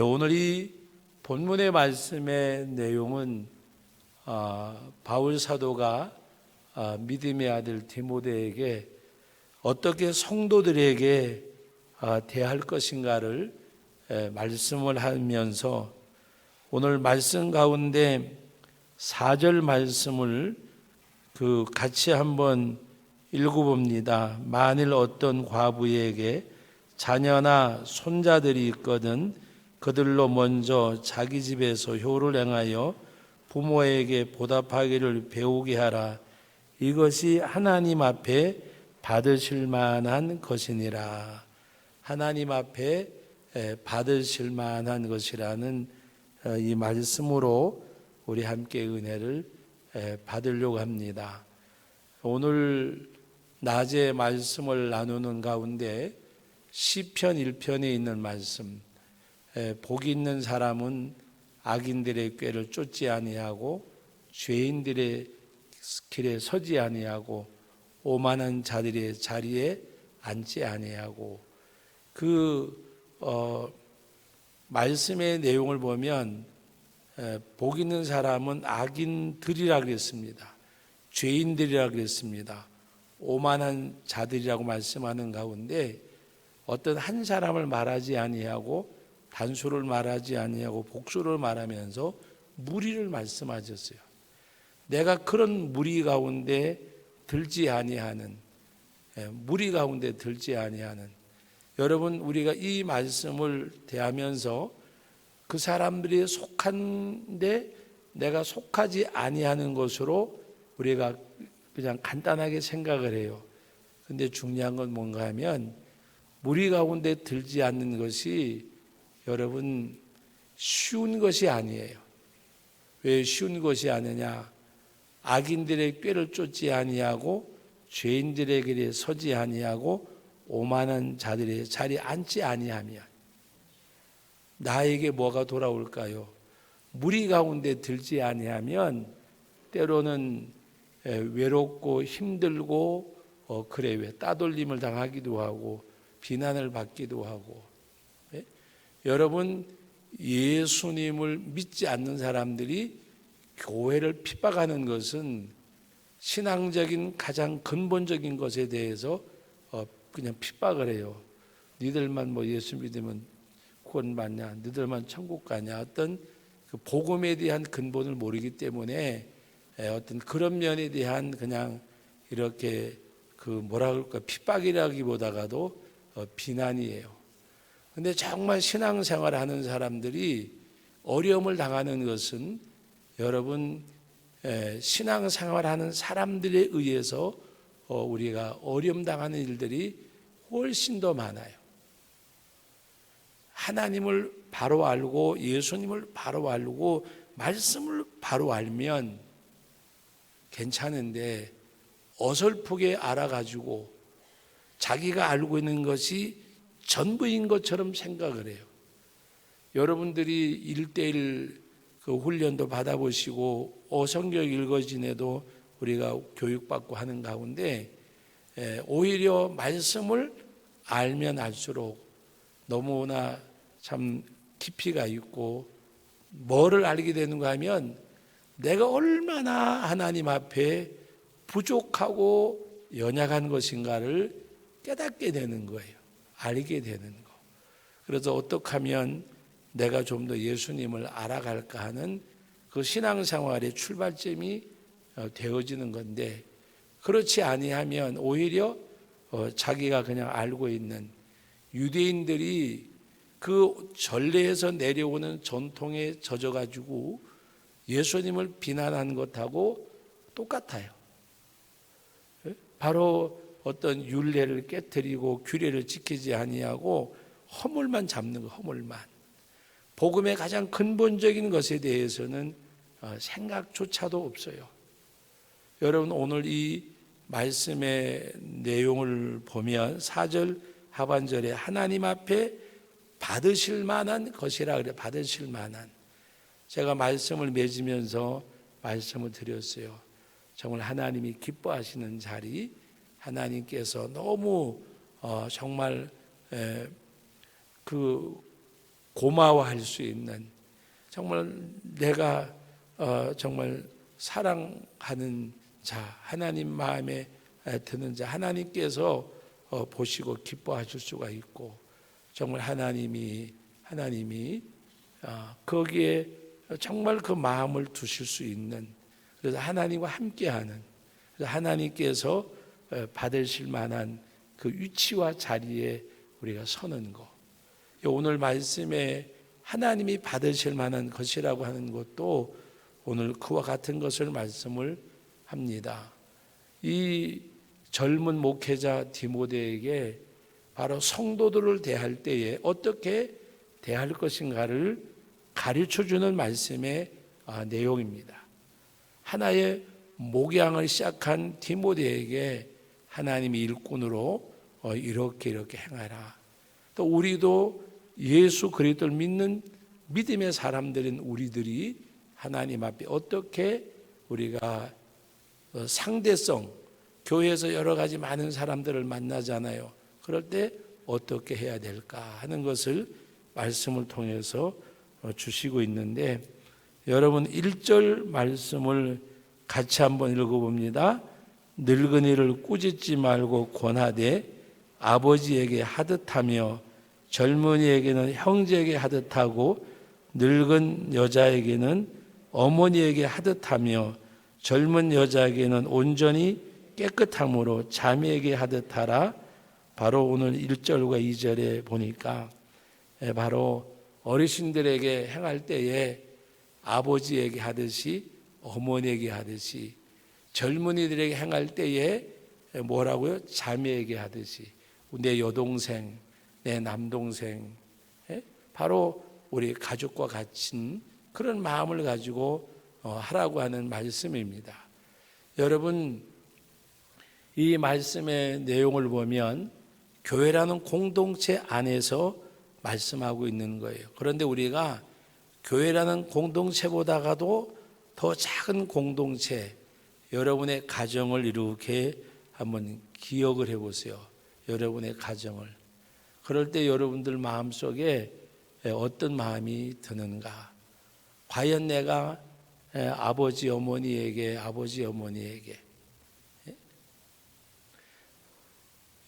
오늘 이 본문의 말씀의 내용은 바울 사도가 믿음의 아들 디모데에게 어떻게 성도들에게 대할 것인가를 말씀을 하면서 오늘 말씀 가운데 4절 말씀을 같이 한번 읽어봅니다. 만일 어떤 과부에게 자녀나 손자들이 있거든 그들로 먼저 자기 집에서 효를 행하여 부모에게 보답하기를 배우게 하라. 이것이 하나님 앞에 받으실 만한 것이니라. 하나님 앞에 받으실 만한 것이라는 이 말씀으로 우리 함께 은혜를 받으려고 합니다. 오늘 낮에 말씀을 나누는 가운데 시편 1편에 있는 말씀, 복 있는 사람은 악인들의 꾀를 쫓지 아니하고 죄인들의 길에 서지 아니하고 오만한 자들의 자리에 앉지 아니하고 말씀의 내용을 보면 복 있는 사람은 악인들이라 그랬습니다. 죄인들이라 그랬습니다. 오만한 자들이라고 말씀하는 가운데 어떤 한 사람을 말하지 아니하고 단수를 말하지 아니하고 복수를 말하면서 무리를 말씀하셨어요. 내가 그런 무리 가운데 들지 아니하는, 무리 가운데 들지 아니하는, 여러분 우리가 이 말씀을 대하면서 그 사람들이 속한데 내가 속하지 아니하는 것으로 우리가 그냥 간단하게 생각을 해요. 근데 중요한 건 뭔가 하면 무리 가운데 들지 않는 것이 여러분 쉬운 것이 아니에요. 왜 쉬운 것이 아니냐? 악인들의 꾀를 쫓지 아니하고 죄인들의 길에 서지 아니하고 오만한 자들의 자리에 앉지 아니하며 나에게 뭐가 돌아올까요? 무리 가운데 들지 아니하면 때로는 외롭고 힘들고 그래 왜 따돌림을 당하기도 하고 비난을 받기도 하고 여러분 예수님을 믿지 않는 사람들이 교회를 핍박하는 것은 신앙적인 가장 근본적인 것에 대해서 그냥 핍박을 해요. 니들만 뭐 예수 믿으면 구원받냐, 니들만 천국 가냐, 어떤 그 복음에 대한 근본을 모르기 때문에 어떤 그런 면에 대한 그냥 이렇게 뭐라 그럴까 핍박이라기보다가도 비난이에요. 근데 정말 신앙생활 하는 사람들이 어려움을 당하는 것은 여러분 신앙생활 하는 사람들에 의해서 우리가 어려움 당하는 일들이 훨씬 더 많아요. 하나님을 바로 알고 예수님을 바로 알고 말씀을 바로 알면 괜찮은데 어설프게 알아가지고 자기가 알고 있는 것이 전부인 것처럼 생각을 해요. 여러분들이 1:1 훈련도 받아보시고 성경 읽어지내도 우리가 교육받고 하는 가운데 오히려 말씀을 알면 알수록 너무나 참 깊이가 있고 뭐를 알게 되는가 하면 내가 얼마나 하나님 앞에 부족하고 연약한 것인가를 깨닫게 되는 거예요. 알게 되는 거. 그래서 어떻게 하면 내가 좀 더 예수님을 알아갈까 하는 그 신앙생활의 출발점이 되어지는 건데 그렇지 아니하면 오히려 자기가 그냥 알고 있는 유대인들이 그 전례에서 내려오는 전통에 젖어가지고 예수님을 비난한 것하고 똑같아요. 바로 어떤 율례를 깨뜨리고 규례를 지키지 아니하고 허물만 잡는 거, 허물만. 복음의 가장 근본적인 것에 대해서는 생각조차도 없어요. 여러분 오늘 이 말씀의 내용을 보면 4절 하반절에 하나님 앞에 받으실 만한 것이라 그래. 받으실 만한. 제가 말씀을 맺으면서 말씀을 드렸어요. 정말 하나님이 기뻐하시는 자리, 하나님께서 너무 정말 고마워할 수 있는, 정말 내가 정말 사랑하는 자, 하나님 마음에 드는 자, 하나님께서 보시고 기뻐하실 수가 있고, 정말 하나님이 거기에 정말 그 마음을 두실 수 있는, 그래서 하나님과 함께하는, 그래서 하나님께서 받으실 만한 그 위치와 자리에 우리가 서는 것. 오늘 말씀에 하나님이 받으실 만한 것이라고 하는 것도 오늘 그와 같은 것을 말씀을 합니다. 이 젊은 목회자 디모데에게 바로 성도들을 대할 때에 어떻게 대할 것인가를 가르쳐주는 말씀의 내용입니다. 하나의 목양을 시작한 디모데에게 하나님이 일꾼으로 이렇게 행하라. 또 우리도 예수 그리스도를 믿는 믿음의 사람들인 우리들이 하나님 앞에 어떻게 우리가 상대성, 교회에서 여러 가지 많은 사람들을 만나잖아요. 그럴 때 어떻게 해야 될까 하는 것을 말씀을 통해서 주시고 있는데, 여러분 1절 말씀을 같이 한번 읽어봅니다. 늙은이를 꾸짖지 말고 권하되 아버지에게 하듯하며 젊은이에게는 형제에게 하듯하고 늙은 여자에게는 어머니에게 하듯하며 젊은 여자에게는 온전히 깨끗함으로 자매에게 하듯하라. 바로 오늘 1절과 2절에 보니까 바로 어르신들에게 행할 때에 아버지에게 하듯이 어머니에게 하듯이, 젊은이들에게 행할 때에 뭐라고요? 자매에게 하듯이, 내 여동생, 내 남동생, 바로 우리 가족과 같은 그런 마음을 가지고 하라고 하는 말씀입니다. 여러분, 이 말씀의 내용을 보면 교회라는 공동체 안에서 말씀하고 있는 거예요. 그런데 우리가 교회라는 공동체보다가도 더 작은 공동체, 여러분의 가정을 이렇게 한번 기억을 해보세요. 여러분의 가정을. 그럴 때 여러분들 마음속에 어떤 마음이 드는가? 과연 내가 아버지 어머니에게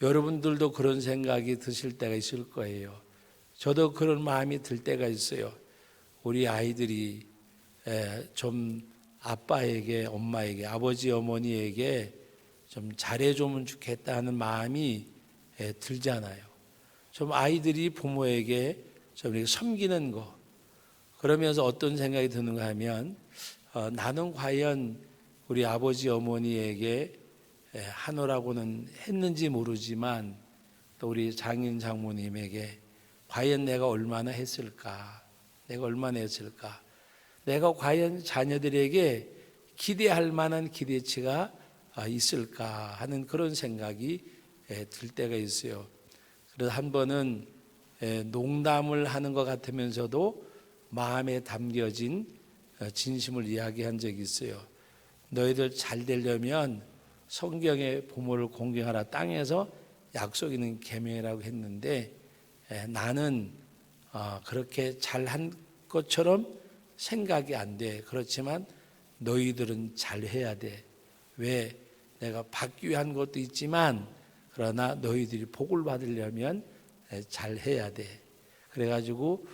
여러분들도 그런 생각이 드실 때가 있을 거예요. 저도 그런 마음이 들 때가 있어요. 우리 아이들이 좀 아빠에게, 엄마에게, 아버지 어머니에게 좀 잘해주면 좋겠다 하는 마음이 들잖아요. 좀 아이들이 부모에게 좀 이렇게 섬기는 거, 그러면서 어떤 생각이 드는가 하면 나는 과연 우리 아버지 어머니에게 하노라고는 했는지 모르지만 또 우리 장인 장모님에게 과연 내가 얼마나 했을까? 내가 과연 자녀들에게 기대할 만한 기대치가 있을까 하는 그런 생각이 들 때가 있어요. 그래서 한 번은 농담을 하는 것 같으면서도 마음에 담겨진 진심을 이야기한 적이 있어요. 너희들 잘 되려면 성경에 부모를 공경하라, 땅에서 약속 있는 계명이라고 했는데 나는 그렇게 잘한 것처럼 생각이 안 돼. 그렇지만 너희들은 잘해야 돼. 왜? 내가 받기 위한 것도 있지만 그러나 너희들이 복을 받으려면 잘해야 돼. 그래가지고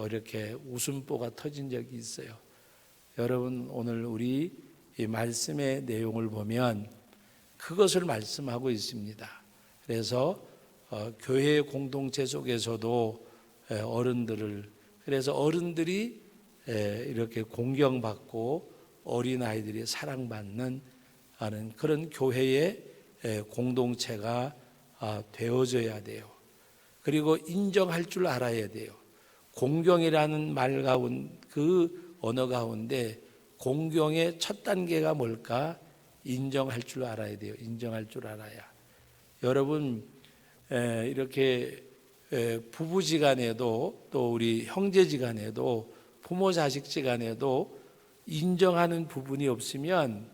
이렇게 웃음보가 터진 적이 있어요. 여러분, 오늘 우리 이 말씀의 내용을 보면 그것을 말씀하고 있습니다. 그래서 교회 공동체 속에서도 어른들을, 그래서 어른들이 이렇게 공경받고 어린아이들이 사랑받는 그런 교회의 공동체가 되어져야 돼요. 그리고 인정할 줄 알아야 돼요. 공경이라는 말 가운데, 그 언어 가운데 공경의 첫 단계가 뭘까? 인정할 줄 알아야 돼요. 인정할 줄 알아야. 여러분, 이렇게 부부지간에도 또 우리 형제지간에도 부모 자식지간에도 인정하는 부분이 없으면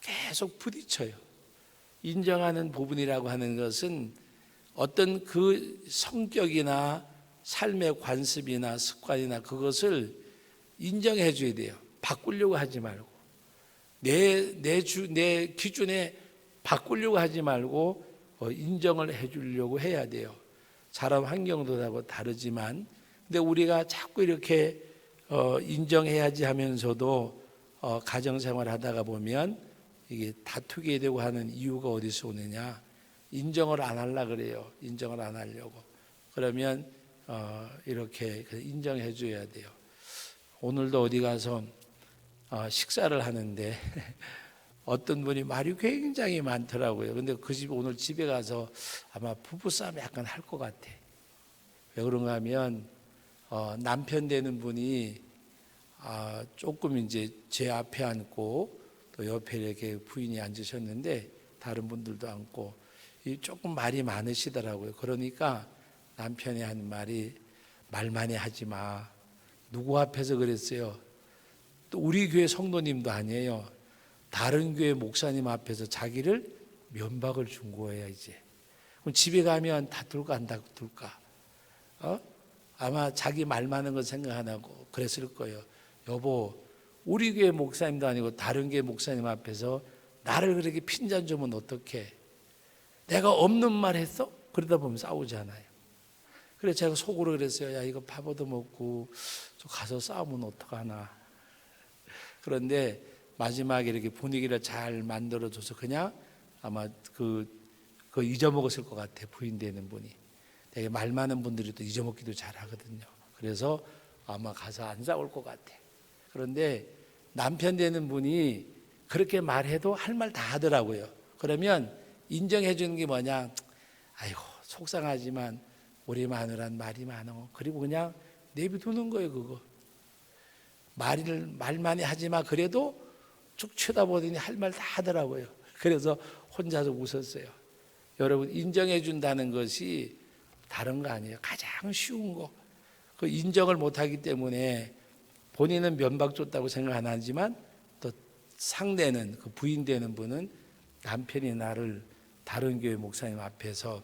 계속 부딪혀요. 인정하는 부분이라고 하는 것은 어떤 그 성격이나 삶의 관습이나 습관이나 그것을 인정해 줘야 돼요. 바꾸려고 하지 말고 내 기준에 바꾸려고 하지 말고 인정을 해 주려고 해야 돼요. 사람 환경도 다르지만 근데 우리가 자꾸 이렇게 인정해야지 하면서도 가정생활 하다가 보면 이게 다투게 되고 하는 이유가 어디서 오느냐? 인정을 안 하려고 그래요. 인정을 안 하려고. 그러면 이렇게 인정해 줘야 돼요. 오늘도 어디 가서 식사를 하는데 어떤 분이 말이 굉장히 많더라고요. 근데 그 집 오늘 집에 가서 아마 부부싸움 약간 할 것 같아. 왜 그런가 하면 남편 되는 분이 조금 이제 제 앞에 앉고 또 옆에 이렇게 부인이 앉으셨는데 다른 분들도 앉고 조금 말이 많으시더라고요. 그러니까 남편이 하는 말이 말 많이 하지 마. 누구 앞에서 그랬어요? 또 우리 교회 성도님도 아니에요. 다른 교회 목사님 앞에서 자기를 면박을 준 거예요, 이제. 그럼 집에 가면 다툴까 안 다툴까? 아마 자기 말 많은 거 생각 안 하고 그랬을 거예요. 여보, 우리 교회 목사님도 아니고 다른 교회 목사님 앞에서 나를 그렇게 핀잔 주면 어떡해? 내가 없는 말 했어? 그러다 보면 싸우잖아요. 그래서 제가 속으로 그랬어요. 야, 이거 밥 얻어먹고 가서 싸우면 어떡하나. 그런데 마지막에 이렇게 분위기를 잘 만들어줘서 그냥 아마 그 잊어먹었을 것 같아. 부인 되는 분이. 되게 말 많은 분들이 또 잊어먹기도 잘하거든요. 그래서 아마 가서 안 싸울 것 같아. 그런데 남편 되는 분이 그렇게 말해도 할 말 다 하더라고요. 그러면 인정해 주는 게 뭐냐? 아이고 속상하지만 우리 마누라는 말이 많어. 그리고 그냥 내비두는 거예요. 그거 말 많이 하지 마. 그래도 쭉 쳐다보더니 할 말 다 하더라고요. 그래서 혼자서 웃었어요. 여러분 인정해 준다는 것이 다른 거 아니에요. 가장 쉬운 거. 그 인정을 못하기 때문에 본인은 면박 줬다고 생각 안 하지만 또 상대는 그 부인 되는 분은 남편이 나를 다른 교회 목사님 앞에서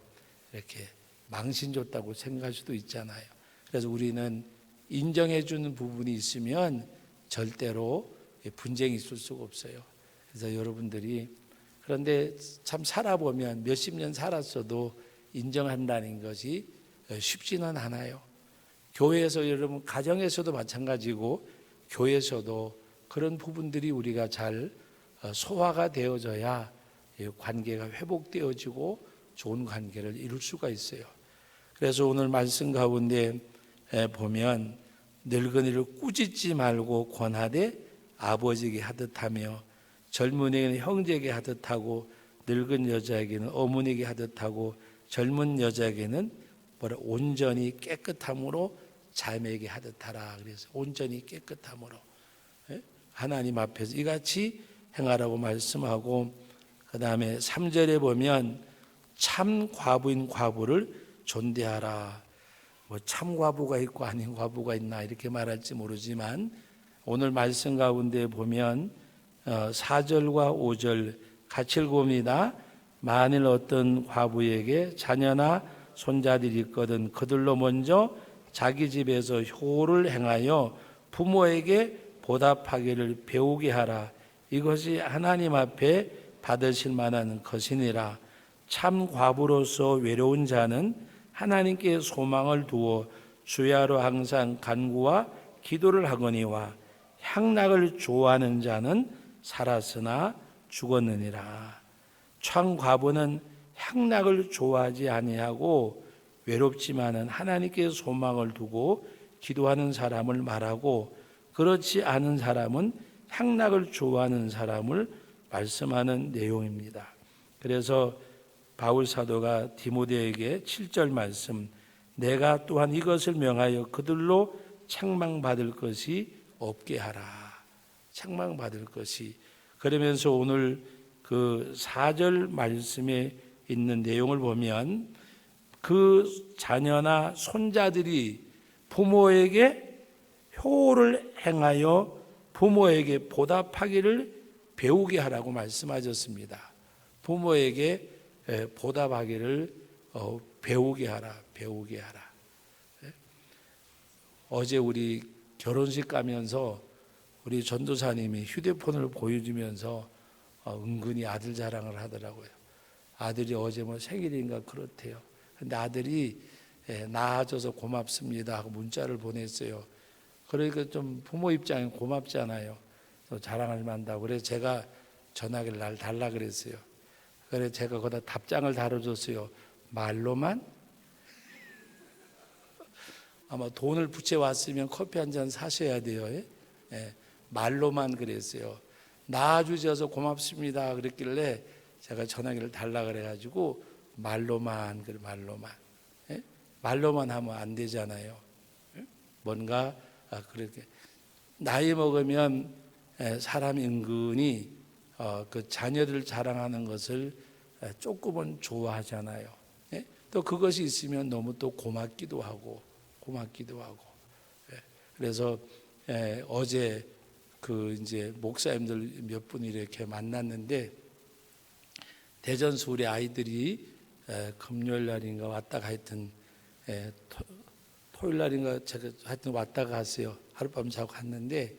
이렇게 망신 줬다고 생각할 수도 있잖아요. 그래서 우리는 인정해 주는 부분이 있으면 절대로 분쟁이 있을 수가 없어요. 그래서 여러분들이 그런데 참 살아보면 몇십 년 살았어도 인정한다는 것이 쉽지는 않아요. 교회에서 여러분 가정에서도 마찬가지고 교회에서도 그런 부분들이 우리가 잘 소화가 되어져야 관계가 회복되어지고 좋은 관계를 이룰 수가 있어요. 그래서 오늘 말씀 가운데 보면 늙은이를 꾸짖지 말고 권하되 아버지에게 하듯하며 젊은이에게는 형제에게 하듯하고 늙은 여자에게는 어머니에게 하듯하고 젊은 여자에게는 온전히 깨끗함으로 자매에게 하듯하라. 그래서 온전히 깨끗함으로 하나님 앞에서 이같이 행하라고 말씀하고 그 다음에 3절에 보면 참 과부인 과부를 존대하라. 참 과부가 있고 아닌 과부가 있나 이렇게 말할지 모르지만 오늘 말씀 가운데 보면 4절과 5절 같이 읽어봅니다. 만일 어떤 과부에게 자녀나 손자들이 있거든 그들로 먼저 자기 집에서 효를 행하여 부모에게 보답하기를 배우게 하라. 이것이 하나님 앞에 받으실 만한 것이니라. 참 과부로서 외로운 자는 하나님께 소망을 두어 주야로 항상 간구와 기도를 하거니와 향락을 좋아하는 자는 살았으나 죽었느니라. 참 과부는 향락을 좋아하지 아니하고 외롭지만은 하나님께 소망을 두고 기도하는 사람을 말하고 그렇지 않은 사람은 향락을 좋아하는 사람을 말씀하는 내용입니다. 그래서 바울 사도가 디모데에게 7절 말씀 내가 또한 이것을 명하여 그들로 책망받을 것이 없게 하라. 책망받을 것이. 그러면서 오늘 그 4절 말씀에 있는 내용을 보면 그 자녀나 손자들이 부모에게 효를 행하여 부모에게 보답하기를 배우게 하라고 말씀하셨습니다. 부모에게 보답하기를 배우게 하라. 배우게 하라. 어제 우리 결혼식 가면서 우리 전도사님이 휴대폰을 보여주면서 은근히 아들 자랑을 하더라고요. 아들이 어제 뭐 생일인가 그렇대요. 근데 아들이 낳아줘서 고맙습니다 하고 문자를 보냈어요. 그러니까 좀 부모 입장에 고맙잖아요. 자랑을 한다고. 그래서 제가 전화기를 날 달라 그랬어요. 그래서 제가 거기다 답장을 달아줬어요. 말로만? 아마 돈을 붙여왔으면 커피 한 잔 사셔야 돼요. 예. 말로만 그랬어요. 낳아주셔서 고맙습니다 그랬길래 제가 전화기를 달라 그래가지고 말로만, 그래 말로만. 예? 말로만 하면 안 되잖아요. 예? 뭔가 그렇게 나이 먹으면 사람이 은근히 그 자녀들 자랑하는 것을 조금은 좋아하잖아요. 예? 또 그것이 있으면 너무 또 고맙기도 하고. 예. 그래서 어제 그 이제 목사님들 몇 분이 이렇게 만났는데 대전서 우리 아이들이 금요일 날인가 왔다가 하여튼 토요일 날인가 제가 하여튼 왔다가 갔어요. 하룻밤 자고 갔는데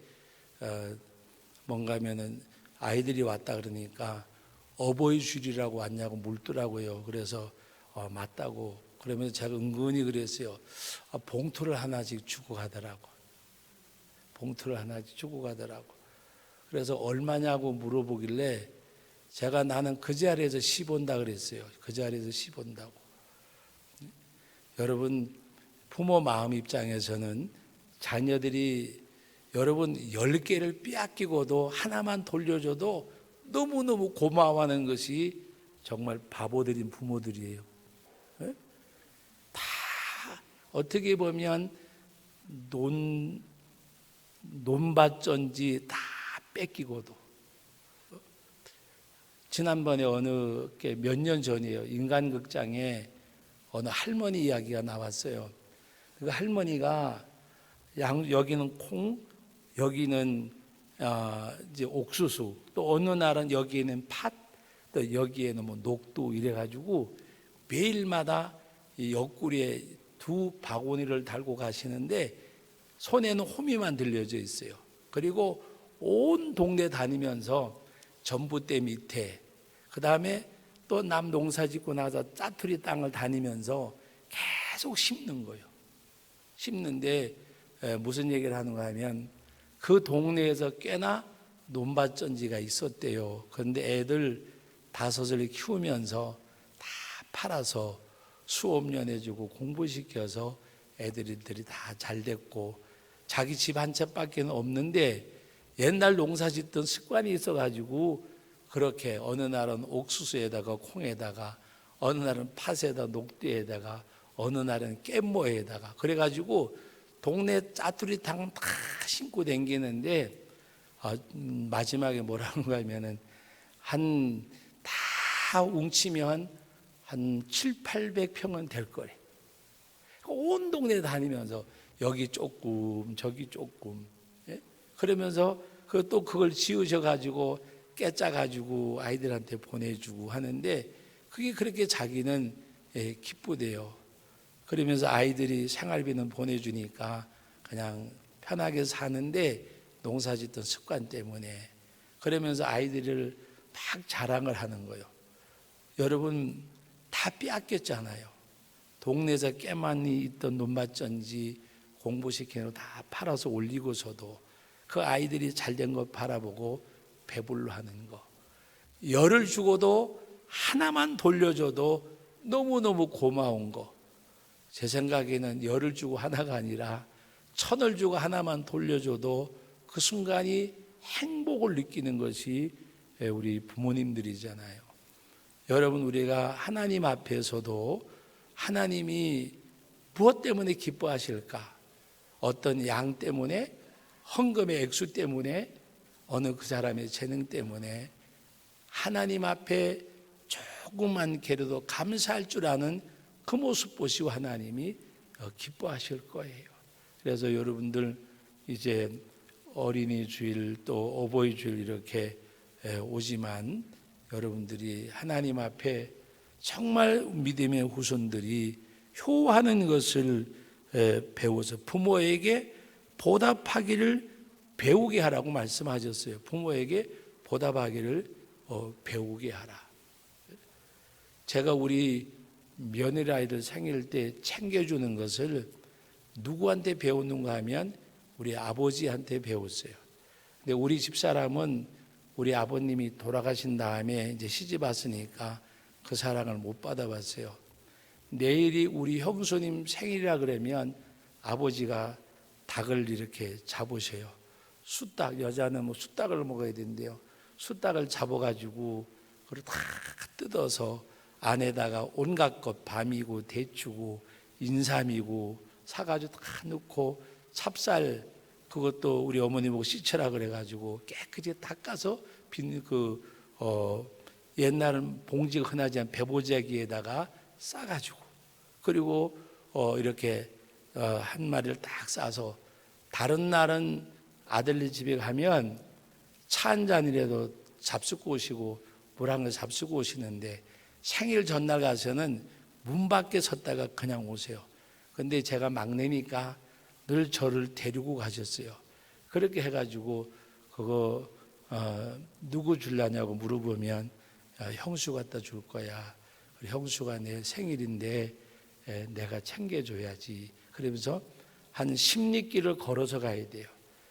뭔가 하면은 아이들이 왔다 그러니까 어버이 주일이라고 왔냐고 묻더라고요. 그래서 맞다고. 그러면서 제가 은근히 그랬어요. 봉투를 하나씩 주고 가더라고. 그래서 얼마냐고 물어보길래 제가 나는 그 자리에서 씹온다 그랬어요. 그 자리에서 씹온다고. 여러분 부모 마음 입장에서는 자녀들이 여러분 10개를 빼앗기고도 하나만 돌려줘도 너무너무 고마워하는 것이 정말 바보들인 부모들이에요. 다 어떻게 보면 논밭전지 다 뺏기고도. 지난번에 어느 몇 년 전이에요. 인간극장에 어느 할머니 이야기가 나왔어요. 그 할머니가 여기는 콩, 여기는 이제 옥수수, 또 어느 날은 여기에는 팥, 또 여기에는 뭐 녹두 이래가지고 매일마다 이 옆구리에 2바구니를 달고 가시는데 손에는 호미만 들려져 있어요. 그리고 온 동네 다니면서 전봇대 밑에, 그 다음에 또 남 농사 짓고 나서 짜투리 땅을 다니면서 계속 심는 거예요. 심는데 무슨 얘기를 하는가 하면 그 동네에서 꽤나 논밭전지가 있었대요. 그런데 애들 5을 키우면서 다 팔아서 수업료 내주고 공부시켜서 애들이 다 잘 됐고 자기 집 한 채밖에 없는데 옛날 농사 짓던 습관이 있어가지고 그렇게 어느 날은 옥수수에다가 콩에다가 어느 날은 팥에다 녹두에다가 어느 날은 깻모에다가 그래가지고 동네 짜투리탕 다 심고 댕기는데 마지막에 뭐라는가 하면은 다 웅치면 한 700~800평은 될 거래. 온 동네 다니면서 여기 조금 저기 조금, 예? 그러면서 또 그걸 지으셔 가지고 깨짜 가지고 아이들한테 보내주고 하는데 그게 그렇게 자기는 기쁘대요. 그러면서 아이들이 생활비는 보내주니까 그냥 편하게 사는데 농사 짓던 습관 때문에 그러면서 아이들을 막 자랑을 하는 거예요. 여러분 다 빼앗겼잖아요. 동네에서 깨만이 있던 논밭전지 공부시키는 거 다 팔아서 올리고서도 그 아이들이 잘된 거 바라보고 배불러 하는 거. 열을 주고도 하나만 돌려줘도 너무너무 고마운 거. 제 생각에는 열을 주고 하나가 아니라 1000을 주고 하나만 돌려줘도 그 순간이 행복을 느끼는 것이 우리 부모님들이잖아요. 여러분 우리가 하나님 앞에서도 하나님이 무엇 때문에 기뻐하실까? 어떤 양 때문에, 헌금의 액수 때문에, 어느 그 사람의 재능 때문에 하나님 앞에 조금만 게라도 감사할 줄 아는 그 모습 보시고 하나님이 기뻐하실 거예요. 그래서 여러분들 이제 어린이 주일 또 어버이 주일 이렇게 오지만 여러분들이 하나님 앞에 정말 믿음의 후손들이 효하는 것을 배워서 부모에게 보답하기를 배우게 하라고 말씀하셨어요. 부모에게 보답하기를 배우게 하라. 제가 우리 며느리 아이들 생일 때 챙겨주는 것을 누구한테 배우는가 하면 우리 아버지한테 배웠어요. 근데 우리 집사람은 우리 아버님이 돌아가신 다음에 이제 시집 왔으니까 그 사랑을 못 받아봤어요. 내일이 우리 형수님 생일이라 그러면 아버지가 닭을 이렇게 잡으셔요. 숯닭, 여자는 뭐 숯닭을 먹어야 된대요. 숯닭을 잡아가지고 그걸 다 뜯어서 안에다가 온갖 것 밤이고 대추고 인삼이고 사가지고 다 넣고 찹쌀 그것도 우리 어머니 보고 씻으라 그래가지고 깨끗이 닦아서 옛날은 봉지가 흔하지 않은 배보자기에다가 싸가지고 그리고 이렇게 한 마리를 딱 싸서 다른 날은 아들네 집에 가면 차 한 잔이라도 잡수고 오시고 물 한 개 잡수고 오시는데 생일 전날 가서는 문 밖에 섰다가 그냥 오세요. 근데 제가 막내니까 늘 저를 데리고 가셨어요. 그렇게 해가지고 그거 누구 줄라냐고 물어보면 형수 갖다 줄 거야. 형수가 내 생일인데 내가 챙겨줘야지. 그러면서 한 10리길을 걸어서 가야 돼요.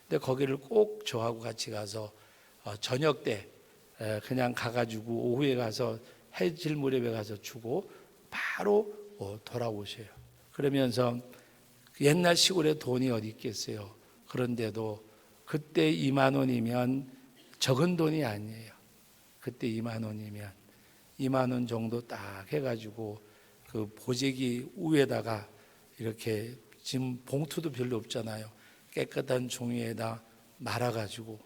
근데 거기를 꼭 저하고 같이 가서 저녁 때 그냥 가가지고 오후에 가서 해질 무렵에 가서 주고 바로 돌아오셔요. 그러면서 옛날 시골에 돈이 어디 있겠어요. 그런데도 그때 2만 원이면 적은 돈이 아니에요. 그때 2만 원이면 2만 원 정도 딱 해가지고 그 보재기 위에다가 이렇게 지금 봉투도 별로 없잖아요. 깨끗한 종이에다 말아가지고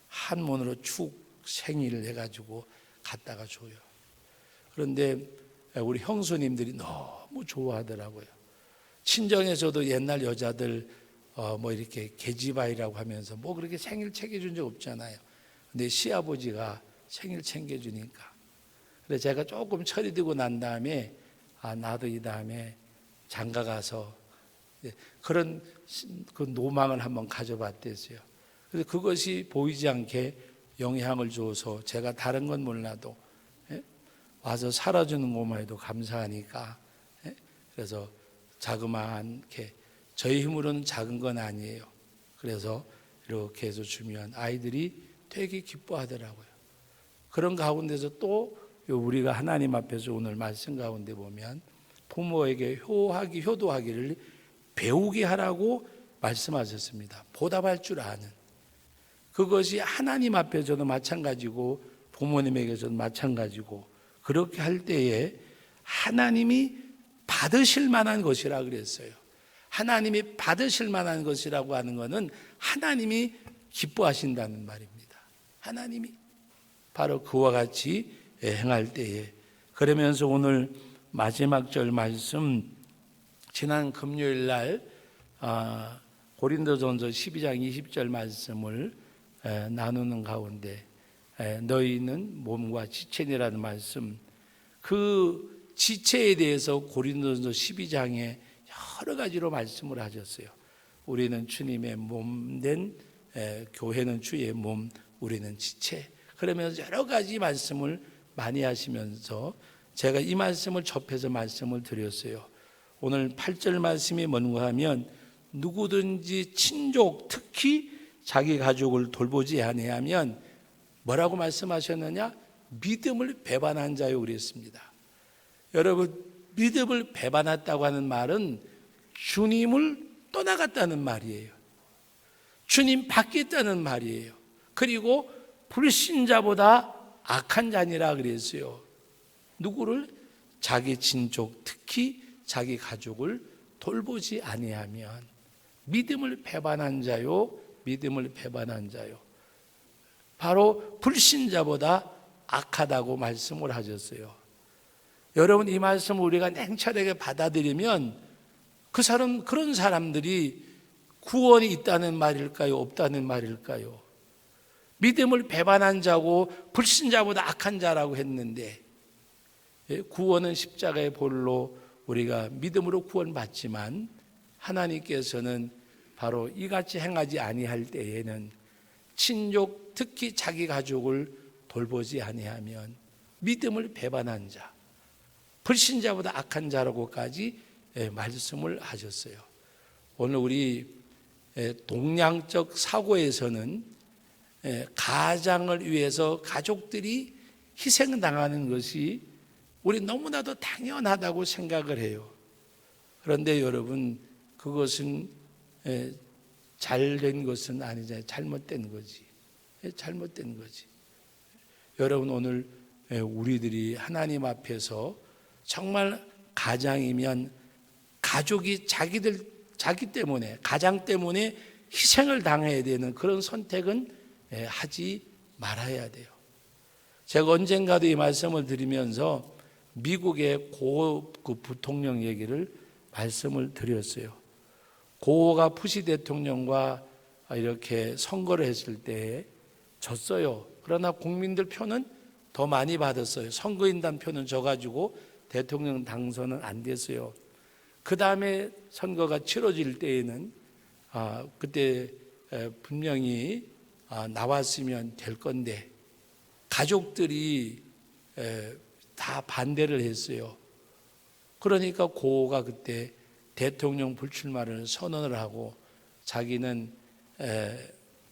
한문으로 축 생일을 해가지고 갖다가 줘요. 그런데 우리 형수님들이 너무 좋아하더라고요. 친정에서도 옛날 여자들 뭐 이렇게 계집아이라고 하면서 뭐 그렇게 생일 챙겨준 적 없잖아요. 근데 시아버지가 생일 챙겨주니까. 그래서 제가 조금 철이 들고 난 다음에 나도 이 다음에 장가 가서 그런 그 노망을 한번 가져봤댔어요. 그래서 그것이 보이지 않게 영향을 줘서 제가 다른 건 몰라도 와서 살아주는 것만 해도 감사하니까 그래서 자그마하게 저희 힘으로는 작은 건 아니에요. 그래서 이렇게 해서 주면 아이들이 되게 기뻐하더라고요. 그런 가운데서 또 우리가 하나님 앞에서 오늘 말씀 가운데 보면 부모에게 효도하기를 배우게 하라고 말씀하셨습니다. 보답할 줄 아는. 그것이 하나님 앞에서도 마찬가지고 부모님에게서도 마찬가지고 그렇게 할 때에 하나님이 받으실 만한 것이라 그랬어요. 하나님이 받으실 만한 것이라고 하는 것은 하나님이 기뻐하신다는 말입니다. 하나님이 바로 그와 같이 행할 때에. 그러면서 오늘 마지막 절 말씀 지난 금요일 날 고린도전서 12장 20절 말씀을 나누는 가운데 너희는 몸과 지체니라는 말씀, 그 지체에 대해서 고린도전서 12장에 여러 가지로 말씀을 하셨어요. 우리는 주님의 몸된 교회는 주의 몸, 우리는 지체. 그러면서 여러 가지 말씀을 많이 하시면서 제가 이 말씀을 접해서 말씀을 드렸어요. 오늘 8절 말씀이 뭔가 하면 누구든지 친족 특히 자기 가족을 돌보지 아니하면 뭐라고 말씀하셨느냐? 믿음을 배반한 자요 그랬습니다. 여러분, 믿음을 배반했다고 하는 말은 주님을 떠나갔다는 말이에요. 주님 밖에 있다는 말이에요. 그리고 불신자보다 악한 자니라 그랬어요. 누구를? 자기 친족, 특히 자기 가족을 돌보지 아니하면 믿음을 배반한 자요, 믿음을 배반한 자요. 바로 불신자보다 악하다고 말씀을 하셨어요. 여러분, 이 말씀을 우리가 냉철하게 받아들이면 그런 사람들이 구원이 있다는 말일까요? 없다는 말일까요? 믿음을 배반한 자고 불신자보다 악한 자라고 했는데 구원은 십자가의 볼로 우리가 믿음으로 구원받지만 하나님께서는 바로 이같이 행하지 아니할 때에는 친족, 특히 자기 가족을 돌보지 아니하면 믿음을 배반한 자, 불신자보다 악한 자라고까지 말씀을 하셨어요. 오늘 우리 동양적 사고에서는 가장을 위해서 가족들이 희생당하는 것이 우리 너무나도 당연하다고 생각을 해요. 그런데 여러분, 그것은 잘된 것은 아니잖아요. 잘못된 거지. 잘못된 거지. 여러분, 오늘 우리들이 하나님 앞에서 정말 가장이면 가족이 자기 때문에, 가장 때문에 희생을 당해야 되는 그런 선택은 하지 말아야 돼요. 제가 언젠가도 이 말씀을 드리면서 미국의 고 부통령 얘기를 말씀을 드렸어요. 고가 부시 대통령과 이렇게 선거를 했을 때 졌어요. 그러나 국민들 표는 더 많이 받았어요. 선거인단 표는 져가지고 대통령 당선은 안 됐어요. 그 다음에 선거가 치러질 때에는 그때 분명히 나왔으면 될 건데 가족들이 다 반대를 했어요. 그러니까 고가 그때 대통령 불출마를 선언을 하고 자기는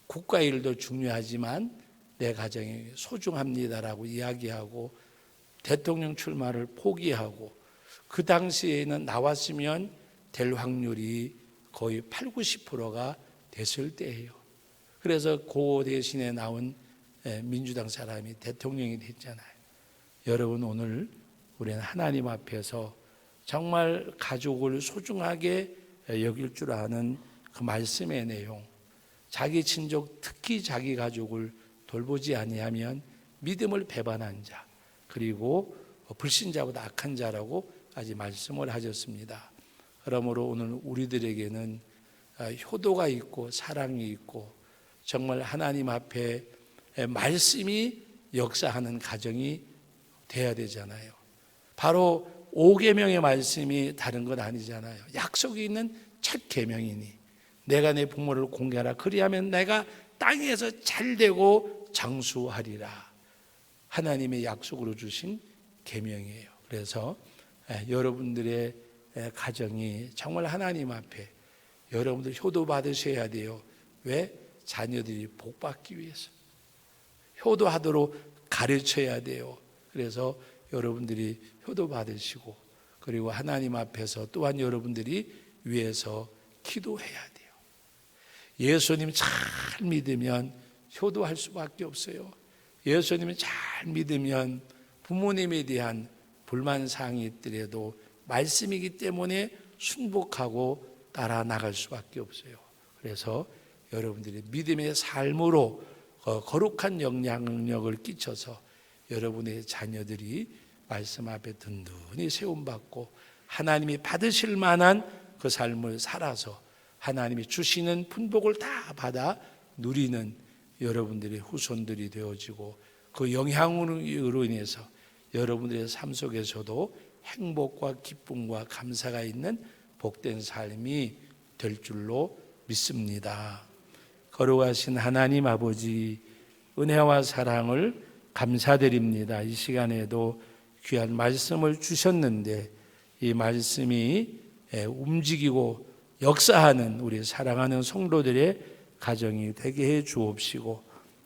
국가 일도 중요하지만 내 가정이 소중합니다라고 이야기하고 대통령 출마를 포기하고 그 당시에는 나왔으면 될 확률이 거의 80~90%가 됐을 때예요. 그래서 고 대신에 나온 민주당 사람이 대통령이 됐잖아요. 여러분, 오늘 우리는 하나님 앞에서 정말 가족을 소중하게 여길 줄 아는 그 말씀의 내용, 자기 친족, 특히 자기 가족을 돌보지 아니하면 믿음을 배반한 자, 그리고 불신자보다 악한 자라고 아직 말씀을 하셨습니다. 그러므로 오늘 우리들에게는 효도가 있고 사랑이 있고 정말 하나님 앞에 말씀이 역사하는 가정이 돼야 되잖아요. 바로 5계명의 말씀이 다른 건 아니잖아요. 약속이 있는 첫 계명이니 내가 내 부모를 공경하라 그리하면 내가 땅에서 잘되고 장수하리라. 하나님의 약속으로 주신 계명이에요. 그래서 여러분들의 가정이 정말 하나님 앞에 여러분들 효도 받으셔야 돼요. 왜? 자녀들이 복 받기 위해서. 효도하도록 가르쳐야 돼요. 그래서 여러분들이 효도 받으시고 그리고 하나님 앞에서 또한 여러분들이 위해서 기도해야 돼요. 예수님 잘 믿으면 효도할 수밖에 없어요. 예수님을 잘 믿으면 부모님에 대한 불만사항이 있더라도 말씀이기 때문에 순복하고 따라 나갈 수밖에 없어요. 그래서 여러분들이 믿음의 삶으로 거룩한 영향력을 끼쳐서 여러분의 자녀들이 말씀 앞에 든든히 세움받고 하나님이 받으실 만한 그 삶을 살아서 하나님이 주시는 풍복을 다 받아 누리는 여러분들의 후손들이 되어지고 그 영향으로 인해서 여러분들의 삶 속에서도 행복과 기쁨과 감사가 있는 복된 삶이 될 줄로 믿습니다. 거룩하신 하나님 아버지, 은혜와 사랑을 감사드립니다. 이 시간에도 귀한 말씀을 주셨는데 이 말씀이 움직이고 역사하는 우리 사랑하는 성도들의 가정이 되게 해 주옵시고,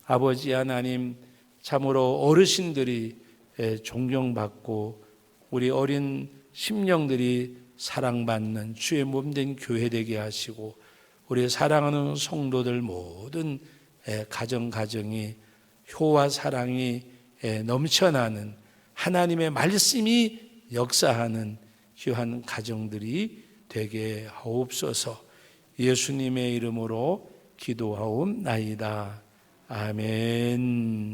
아버지 하나님, 참으로 어르신들이 존경받고 우리 어린 심령들이 사랑받는 주의 몸된 교회 되게 하시고, 우리 사랑하는 성도들 모든 가정이 효와 사랑이 넘쳐나는 하나님의 말씀이 역사하는 귀한 가정들이 되게 하옵소서. 예수님의 이름으로 기도하옵나이다. 아멘.